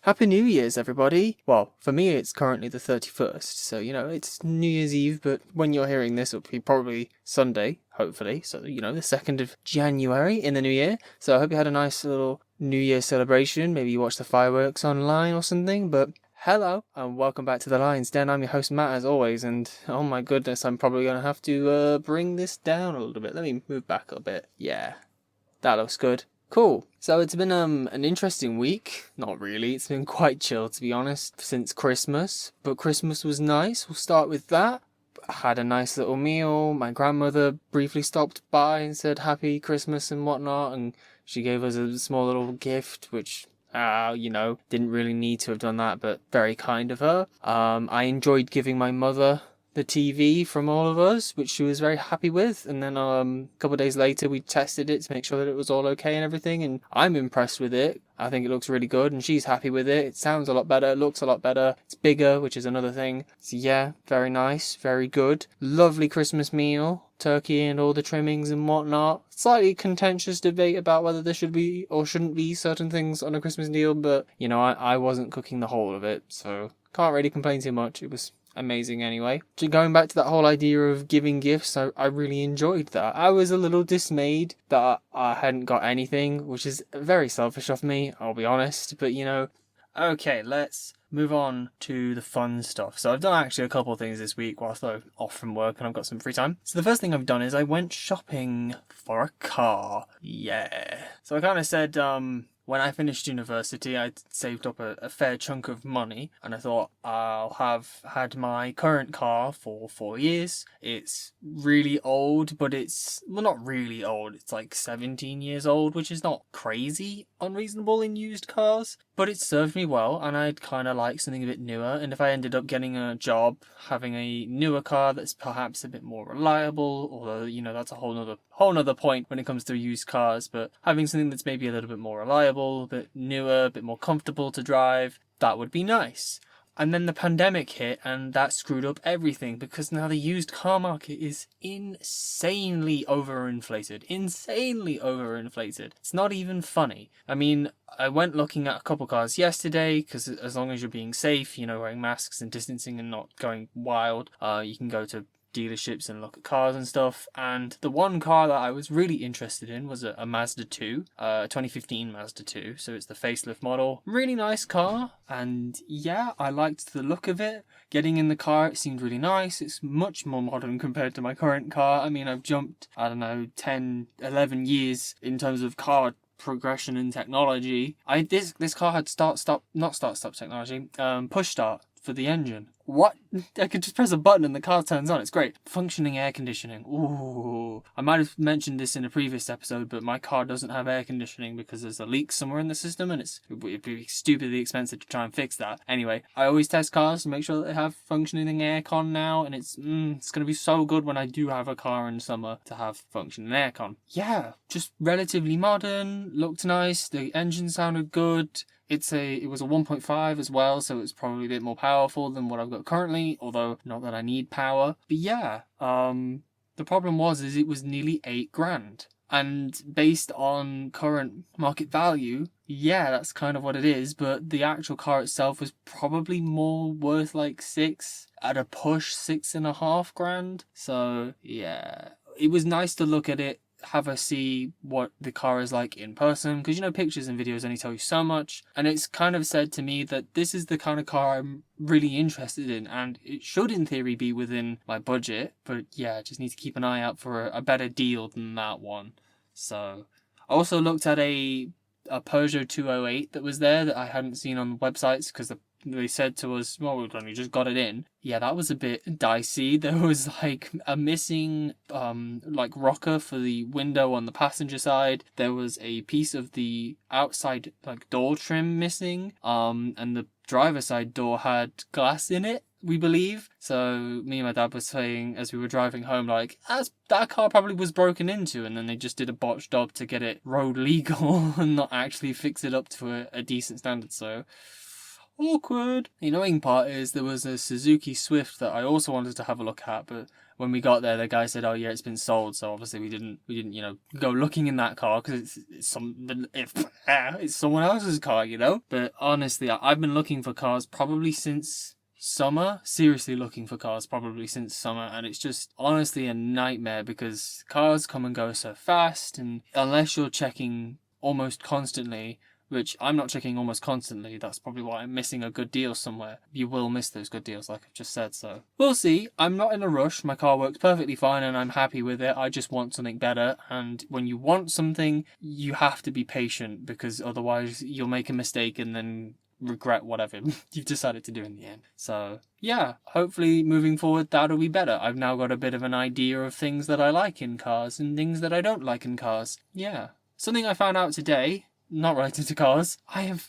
Happy New Year's, everybody. Well, for me, it's currently the 31st, so, it's New Year's Eve, but when you're hearing this, it'll be probably Sunday, hopefully, so, the 2nd of January in the new year. So I hope you had a nice little New Year celebration. Maybe you watched the fireworks online or something, but hello, and welcome back to The Lion's Den. I'm your host, Matt, as always, and oh my goodness, I'm probably going to have to bring this down a little bit. Let me move back a bit. Yeah, that looks good. Cool. So it's been an interesting week. Not really. It's been quite chill, to be honest, since Christmas. But Christmas was nice. We'll start with that. I had a nice little meal. My grandmother briefly stopped by and said happy Christmas and whatnot, and she gave us a small little gift, which didn't really need to have done that, but very kind of her. I enjoyed giving my mother the TV from all of us, which she was very happy with, and then a couple of days later we tested it to make sure that it was all okay and everything, and I'm impressed with it. I think it looks really good, and she's happy with it. It sounds a lot better, it looks a lot better, it's bigger, which is another thing. So yeah, very nice, very good. Lovely Christmas meal, turkey and all the trimmings and whatnot. Slightly contentious debate about whether there should be or shouldn't be certain things on a Christmas meal, but I wasn't cooking the whole of it, so can't really complain too much. It was amazing anyway. Going back to that whole idea of giving gifts, I really enjoyed that. I was a little dismayed that I hadn't got anything, which is very selfish of me, I'll be honest, but Okay, let's move on to the fun stuff. So I've done actually a couple of things this week whilst I'm off from work and I've got some free time. So the first thing I've done is I went shopping for a car. Yeah. So I kind of said, when I finished university, I'd saved up a fair chunk of money, and I thought I'll have had my current car for 4 years. It's really old, but not really old. It's like 17 years old, which is not crazy unreasonable in used cars, but it served me well, and I'd kind of like something a bit newer. And if I ended up getting a job having a newer car that's perhaps a bit more reliable, although that's a whole nother point when it comes to used cars, but having something that's maybe a little bit more reliable, a bit newer, a bit more comfortable to drive, that would be nice. And then the pandemic hit, and that screwed up everything, because now the used car market is insanely overinflated. It's not even funny. I mean, I went looking at a couple cars yesterday, because as long as you're being safe, wearing masks and distancing and not going wild, you can go to dealerships and look at cars and stuff, and the one car that I was really interested in was a Mazda 2, 2015 Mazda 2, so it's the facelift model. Really nice car, and yeah, I liked the look of it. Getting in the car, it seemed really nice. It's much more modern compared to my current car. I mean, I've jumped, 10, 11 years in terms of car progression and technology. This car had not start stop technology, push start for the engine. What? I could just press a button and the car turns on. It's great. Functioning air conditioning. Ooh. I might have mentioned this in a previous episode, but my car doesn't have air conditioning because there's a leak somewhere in the system, and it'd be stupidly expensive to try and fix that. Anyway, I always test cars to make sure that they have functioning aircon now, and it's going to be so good when I do have a car in summer to have functioning aircon. Yeah, just relatively modern, looked nice, the engine sounded good. It was a 1.5 as well, so it's probably a bit more powerful than what I've got currently, although not that I need power. But yeah, the problem was it was nearly $8,000. And based on current market value, yeah, that's kind of what it is, but the actual car itself was probably more worth like at a push, $6,500. So yeah, it was nice to look at it, have a see what the car is like in person, because pictures and videos only tell you so much, and it's kind of said to me that this is the kind of car I'm really interested in, and it should in theory be within my budget, but yeah, just need to keep an eye out for a better deal than that one. So I also looked at a Peugeot 208 that was there that I hadn't seen on the websites, because they said to us, well, we've only just got it in. Yeah, that was a bit dicey. There was like a missing rocker for the window on the passenger side. There was a piece of the outside door trim missing. And the driver's side door had glass in it, we believe. So me and my dad were saying as we were driving home, that car probably was broken into, and then they just did a botched job to get it road legal and not actually fix it up to a decent standard. So awkward. The annoying part is there was a Suzuki Swift that I also wanted to have a look at, but when we got there, the guy said, "Oh yeah, it's been sold." So obviously we didn't go looking in that car because it's someone else's car, But honestly, I've been looking for cars probably since summer. Seriously looking for cars probably since summer, and it's just honestly a nightmare because cars come and go so fast, and unless you're checking almost constantly, which I'm not checking almost constantly, that's probably why I'm missing a good deal somewhere. You will miss those good deals, like I've just said, so we'll see. I'm not in a rush. My car works perfectly fine and I'm happy with it. I just want something better, and when you want something, you have to be patient because otherwise you'll make a mistake and then regret whatever you've decided to do in the end. So yeah, hopefully moving forward that'll be better. I've now got a bit of an idea of things that I like in cars and things that I don't like in cars. Yeah. Something I found out today, not related to cars, I have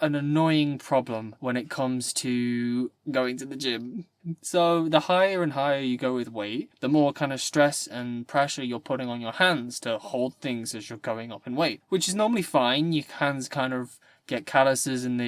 an annoying problem when it comes to going to the gym. So the higher and higher you go with weight, the more kind of stress and pressure you're putting on your hands to hold things as you're going up in weight, which is normally fine. Your hands kind of get calluses and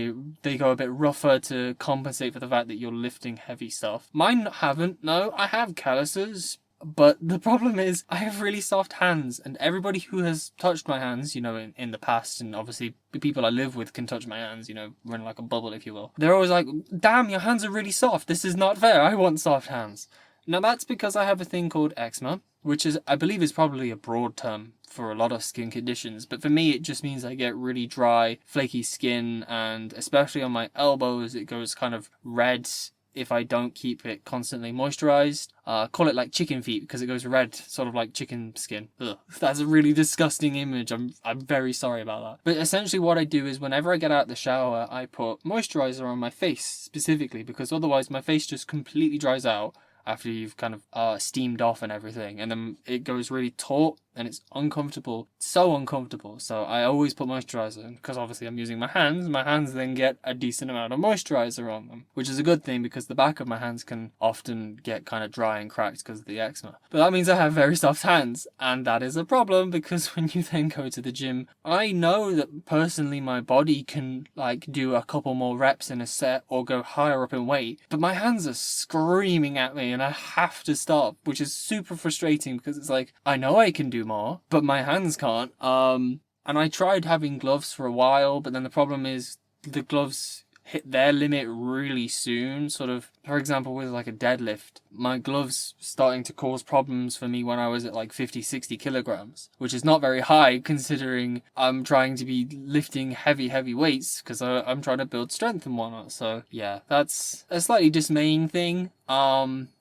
they go a bit rougher to compensate for the fact that you're lifting heavy stuff. Mine haven't, no, I have calluses. But the problem is, I have really soft hands, and everybody who has touched my hands, in the past, and obviously the people I live with can touch my hands, run like a bubble, if you will. They're always like, damn, your hands are really soft. This is not fair. I want soft hands. Now, that's because I have a thing called eczema, which I believe is probably a broad term for a lot of skin conditions. But for me, it just means I get really dry, flaky skin, and especially on my elbows, it goes kind of red if I don't keep it constantly moisturized. Call it like chicken feet because it goes red, sort of like chicken skin. Ugh. That's a really disgusting image. I'm very sorry about that. But essentially what I do is whenever I get out of the shower, I put moisturizer on my face specifically because otherwise my face just completely dries out after you've kind of steamed off and everything, and then it goes really taut and it's uncomfortable, so uncomfortable. So I always put moisturizer in because obviously I'm using my hands then get a decent amount of moisturizer on them, which is a good thing because the back of my hands can often get kind of dry and cracked because of the eczema. But that means I have very soft hands, and that is a problem because when you then go to the gym, I know that personally my body can like do a couple more reps in a set or go higher up in weight, but my hands are screaming at me and I have to stop, which is super frustrating because it's like, I know I can do more, but my hands can't. And I tried having gloves for a while, but then the problem is the gloves hit their limit really soon. Sort of, for example, with like a deadlift, my gloves starting to cause problems for me when I was at like 50-60 kilograms, which is not very high considering I'm trying to be lifting heavy weights because I'm trying to build strength and whatnot. So yeah, that's a slightly dismaying thing.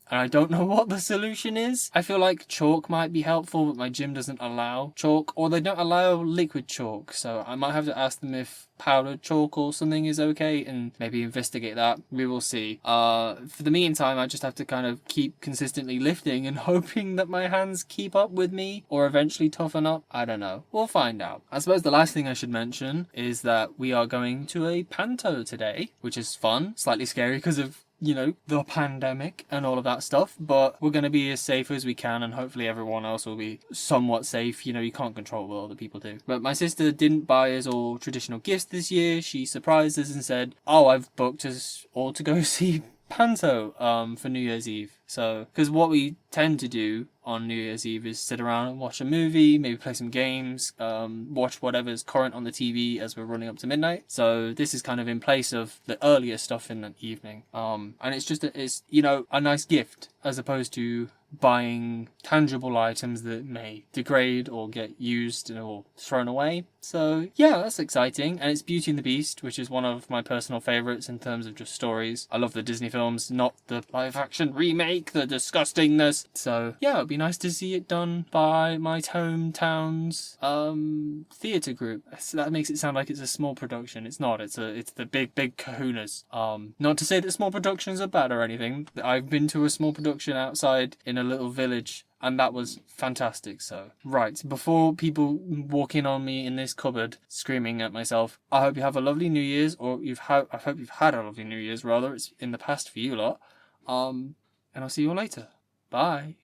And I don't know what the solution is. I feel like chalk might be helpful, but my gym doesn't allow chalk, or they don't allow liquid chalk. So I might have to ask them if powdered chalk or something is okay and maybe investigate that. We will see. For the meantime, I just have to kind of keep consistently lifting and hoping that my hands keep up with me or eventually toughen up. I don't know. We'll find out. I suppose the last thing I should mention is that we are going to a panto today, which is fun. Slightly scary because of the pandemic and all of that stuff, but we're going to be as safe as we can and hopefully everyone else will be somewhat safe. You can't control what other people do. But my sister didn't buy us all traditional gifts this year. She surprised us and said, oh, I've booked us all to go see panto for New Year's Eve. So, because what we tend to do on New Year's Eve is sit around and watch a movie, maybe play some games, watch whatever's current on the TV as we're running up to midnight. So this is kind of in place of the earlier stuff in the evening. And it's just a nice gift as opposed to buying tangible items that may degrade or get used or thrown away. So yeah, that's exciting. And it's Beauty and the Beast, which is one of my personal favorites in terms of just stories. I love the Disney films, not the live action remake, the disgustingness. So yeah, it'd be nice to see it done by my hometown's theatre group. So that makes it sound like it's a small production. It's not. It's the big kahunas. Not to say that small productions are bad or anything. I've been to a small production outside in a little village, and that was fantastic. So, right, before people walk in on me in this cupboard screaming at myself, I hope you have a lovely New Year's, or I hope you've had a lovely New Year's, rather. It's in the past for you lot. And I'll see you all later. Bye.